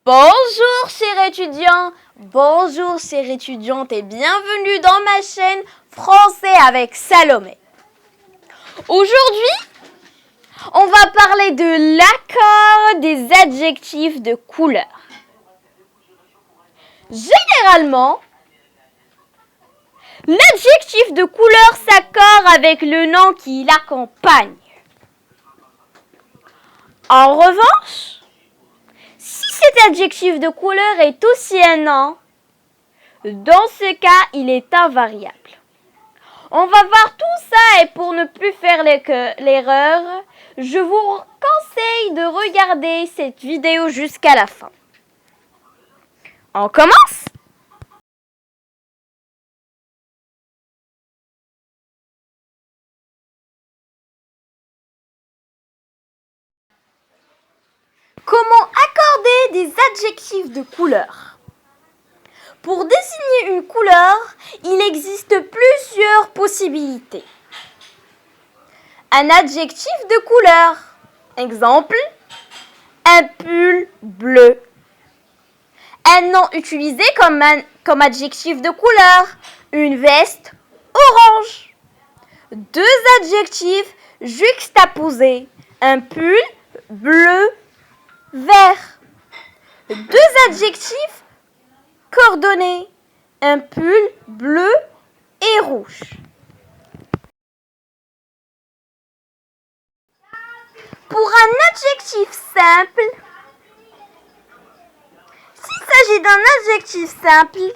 Bonjour chers étudiants, bonjour chères étudiantes et bienvenue dans ma chaîne Français avec Salomé. Aujourd'hui, on va parler de l'accord des adjectifs de couleur. Généralement, l'adjectif de couleur s'accorde avec le nom qui l'accompagne. En revanche, si cet adjectif de couleur est aussi un nom, dans ce cas, il est invariable. On va voir tout ça et pour ne plus faire l'erreur, je vous conseille de regarder cette vidéo jusqu'à la fin. On commence ? Comment accorder des adjectifs de couleur ? Pour désigner une couleur, il existe plusieurs possibilités. Un adjectif de couleur. Exemple, un pull bleu. Un nom utilisé comme adjectif de couleur. Une veste orange. Deux adjectifs juxtaposés. Un pull bleu vert. Deux adjectifs coordonnés. Un pull bleu et rouge. Pour un adjectif simple, s'il s'agit d'un adjectif simple,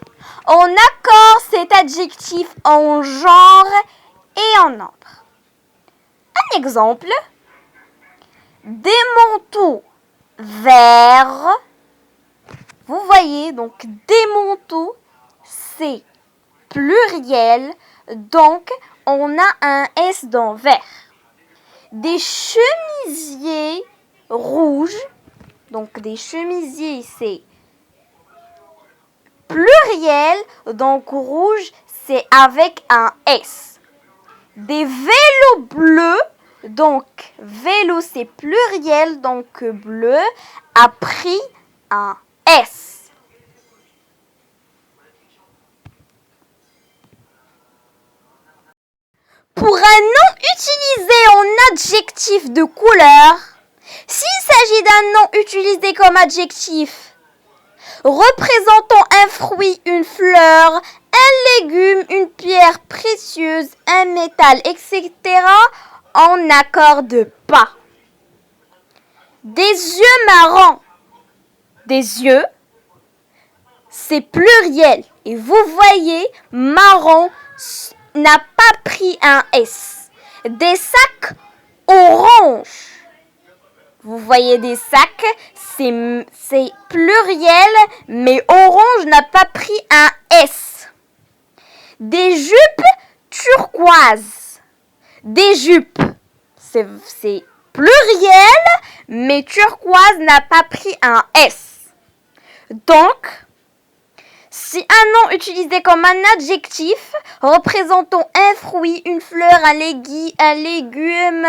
on accorde cet adjectif en genre et en nombre. Un exemple, des manteaux verts. Vous voyez, donc des manteaux, c'est pluriel, donc on a un S dans vert. Des chemisiers rouges, donc des chemisiers c'est pluriel, donc rouge c'est avec un S. Des vélos bleus, donc vélo c'est pluriel, donc bleu a pris un S. Pour un nom utilisé en adjectif de couleur, s'il s'agit d'un nom utilisé comme adjectif représentant un fruit, une fleur, un légume, une pierre précieuse, un métal, etc., on n'accorde pas. Des yeux marrons. Des yeux, c'est pluriel. Et vous voyez, marron n'a pas pris un S. Des sacs orange. Vous voyez des sacs, c'est pluriel, mais orange n'a pas pris un S. Des jupes turquoises. Des jupes, c'est pluriel, mais turquoise n'a pas pris un S. Donc, si un nom utilisé comme un adjectif représentant un fruit, une fleur, un légume,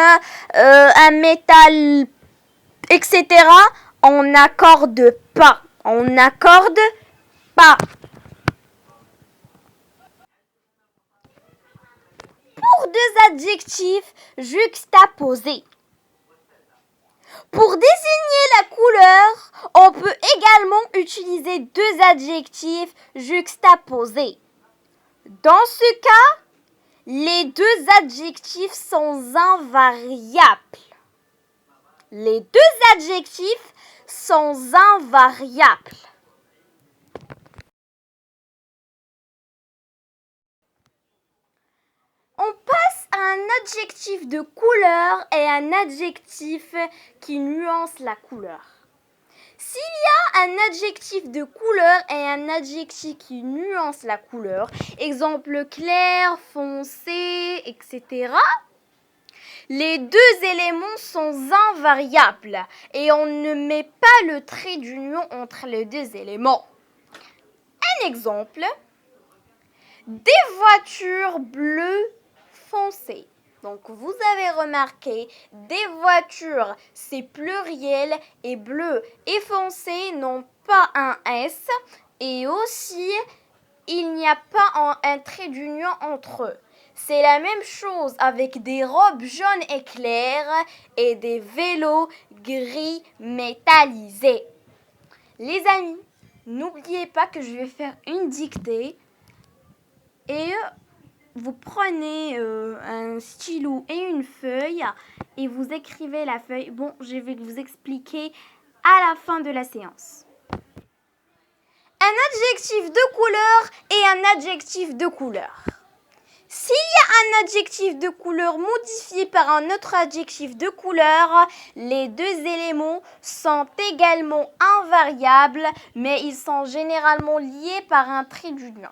un métal, etc., on n'accorde pas. On n'accorde pas. Pour deux adjectifs juxtaposés. Pour désigner la couleur, on peut également utiliser deux adjectifs juxtaposés. Dans ce cas, les deux adjectifs sont invariables. Les deux adjectifs sont invariables. On passe à un adjectif de couleur et un adjectif qui nuance la couleur. S'il y a un adjectif de couleur et un adjectif qui nuance la couleur, exemple clair, foncé, etc., les deux éléments sont invariables et on ne met pas le trait d'union entre les deux éléments. Un exemple, des voitures bleues foncées. Donc, vous avez remarqué, des voitures, c'est pluriel et bleu et foncé n'ont pas un S. Et aussi, il n'y a pas un trait d'union entre eux. C'est la même chose avec des robes jaunes et claires et des vélos gris métallisés. Les amis, n'oubliez pas que je vais faire une dictée et vous prenez un stylo et une feuille et vous écrivez la feuille. Bon, je vais vous expliquer à la fin de la séance. Un adjectif de couleur et un adjectif de couleur. S'il y a un adjectif de couleur modifié par un autre adjectif de couleur, les deux éléments sont également invariables, mais ils sont généralement liés par un trait d'union.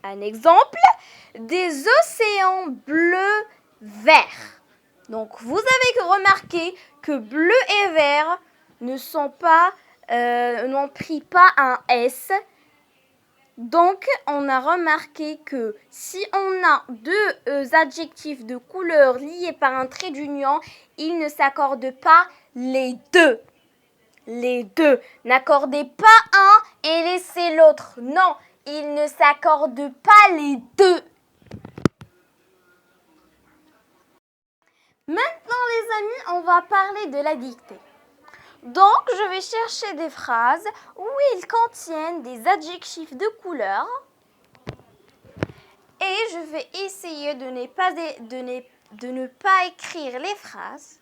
Un exemple, des océans bleu-vert. Donc, vous avez remarqué que bleu et vert n'ont pris pas un S. Donc, on a remarqué que si on a deux adjectifs de couleur liés par un trait d'union, ils ne s'accordent pas les deux. Les deux. N'accordez pas un et laissez l'autre. Non, ils ne s'accordent pas les deux. Maintenant, les amis, on va parler de la dictée. Donc, je vais chercher des phrases où ils contiennent des adjectifs de couleur et je vais essayer de ne pas écrire les phrases.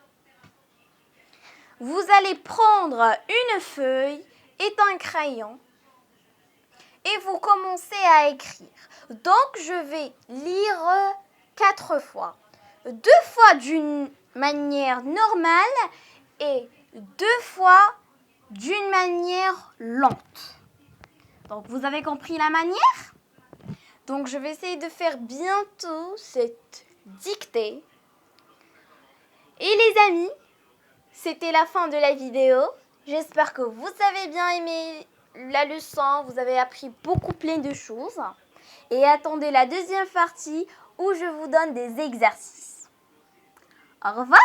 Vous allez prendre une feuille et un crayon et vous commencez à écrire. Donc, je vais lire 4 fois. 2 fois d'une manière normale et 2 fois d'une manière lente. Donc, vous avez compris la manière? Donc, je vais essayer de faire bientôt cette dictée. Et les amis, c'était la fin de la vidéo. J'espère que vous avez bien aimé la leçon. Vous avez appris beaucoup plein de choses. Et attendez la deuxième partie où je vous donne des exercices. Au revoir!